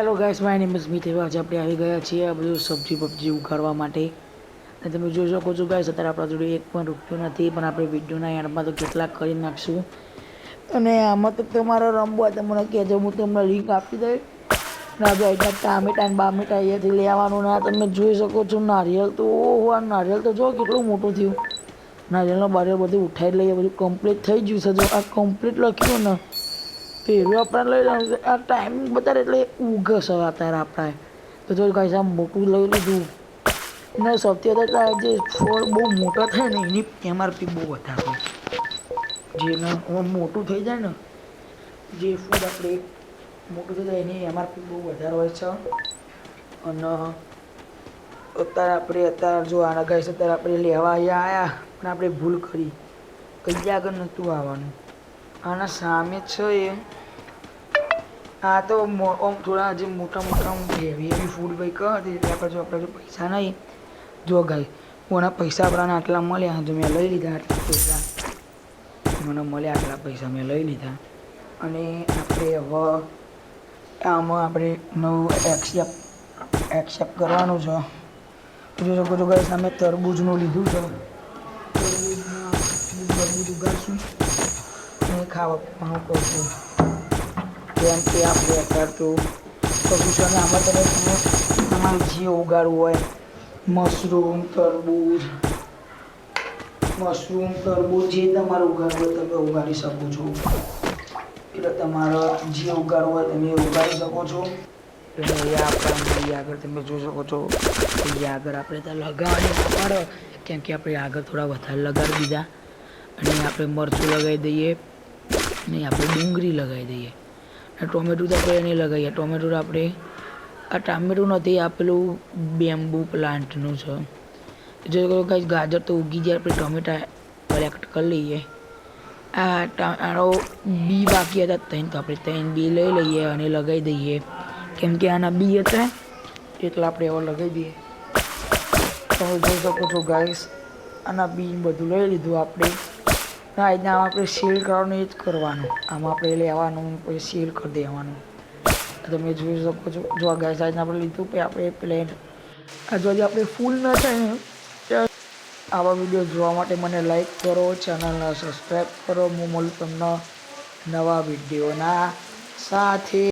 Hello guys, my name is Mithil. આજે આપણે આવી ગયા છીએ આ બધું સબ્જી પબ્જી ઉગાડવા માટે. અને તમે જોઈ શકો છો ગાઈસ, અત્યારે આપણા જોડે એક પણ રૂપિયો નથી, પણ આપણે વિડીયોના એન્ડમાં તો કેટલાક કરી નાખશું. અને આમાં તો તમારે રમવું હોય તો મને કહેજો, હું તમને લિંક આપી દઈશ. ના જો એટલા ટામેટા ને બામેટા અહીંયાથી લેવાનું. ના તમે જોઈ શકો છો નારિયેલ તો, ઓહો આ નારિયેલ તો જો કેટલું મોટું થયું. નારિયેલનો બારિયેલ બધું ઉઠાવી લઈએ, બધું કમ્પ્લીટ થઈ ગયું છે. જો આ કમ્પ્લીટ લખ્યું ને પેલું આપણે લઈ લેવાનું. આ ટાઈમિંગ બતાવે એટલે ઉગશે અત્યારે આપણે. તો જો ગાઈસ આ મોટું લઈ લીધું ને સૌથી વધારે જે ફળ બહુ મોટા થાય ને એની MRP બહુ વધારે હોય. જેને મોટું થઈ જાય ને, જે ફૂડ આપણે મોટું થઈ જાય એની MRP બહુ વધારે હોય છે. અને અત્યારે જો આના ગાઈસ અત્યારે આપણે લેવા અહીંયા આવ્યા, પણ આપણે ભૂલ કરી. અહીંયા આગળ નહોતું આવવાનું, આના સામે છે એ. આ તો આમ થોડા જે મોટા હેવી ફૂડ ભાઈ કહે એટલે આપણે જો પૈસા નહીં. જો ગાઈ કોના પૈસા આપણાને આટલા મળ્યા, જો મેં લઈ લીધા આટલા પૈસા. મને મળ્યા આટલા પૈસા મેં લઈ લીધા. અને આપણે હવે આમાં આપણે નવું એક્સેપ્ટ કરવાનું છે. જોઈ શકો છો ગાઈસ, અમે તરબૂજનું લીધું છે. તરબૂજ ઉગાડશું અને ખાવા પીવાનું કરશું. જેમ કે આપણે અત્યારે તો કશું છે ને, આમાં તમે તમારે જે ઉગાડવું હોય, મશરૂમ તરબૂજ જે તમારે ઉગાડવું હોય તમે ઉગાડી શકો છો. એટલે તમારે જે ઉગાડવું હોય તમે ઉગાડી શકો છો. એટલે અહીંયા આગળ તમે જોઈ શકો છો, અહીંયા આગળ આપણે ત્યાં લગાવવાની પડે, કેમ કે આપણે આગળ થોડા વધારે લગાડી દીધા. અને આપણે મરચું લગાવી દઈએ, અને આપણે ડુંગળી લગાવી દઈએ. ટોમેટું તો આપણે નહીં લગાવીએ. ટોમેટું આપણે આ ટામેટું નથી, આ પેલું બેમ્બુ પ્લાન્ટનું છે. જો કંઈ ગાજર તો ઉગી જાય, આપણે ટોમેટા કલેક્ટ કરી લઈએ. આનો બી બાકી હતા ત્રણ, તો આપણે ત્રણ બી લઈ લઈએ અને લગાવી દઈએ. કેમ કે આના બી હતા એટલે આપણે હવે લગાવી દઈએ. તમે જોઈ શકો છો ગાઈસ, આના બી બધું લઈ લીધું આપણે. આમાં આપણે સેલ કરવાનું એ જ કરવાનું. આમાં આપણે લેવાનું પછી સેલ કરી દેવાનું. તમે જોઈ શકો છો. જો આ ગાઈસ આજને આપણે લીધું પછી આપણે પ્લેન આ જો આપણે ફૂલ ન થાય ને, આવા વિડીયો જોવા માટે મને લાઈક કરો, ચેનલને સબસ્ક્રાઈબ કરો. હું મળું તમને નવા વિડીયોના સાથે.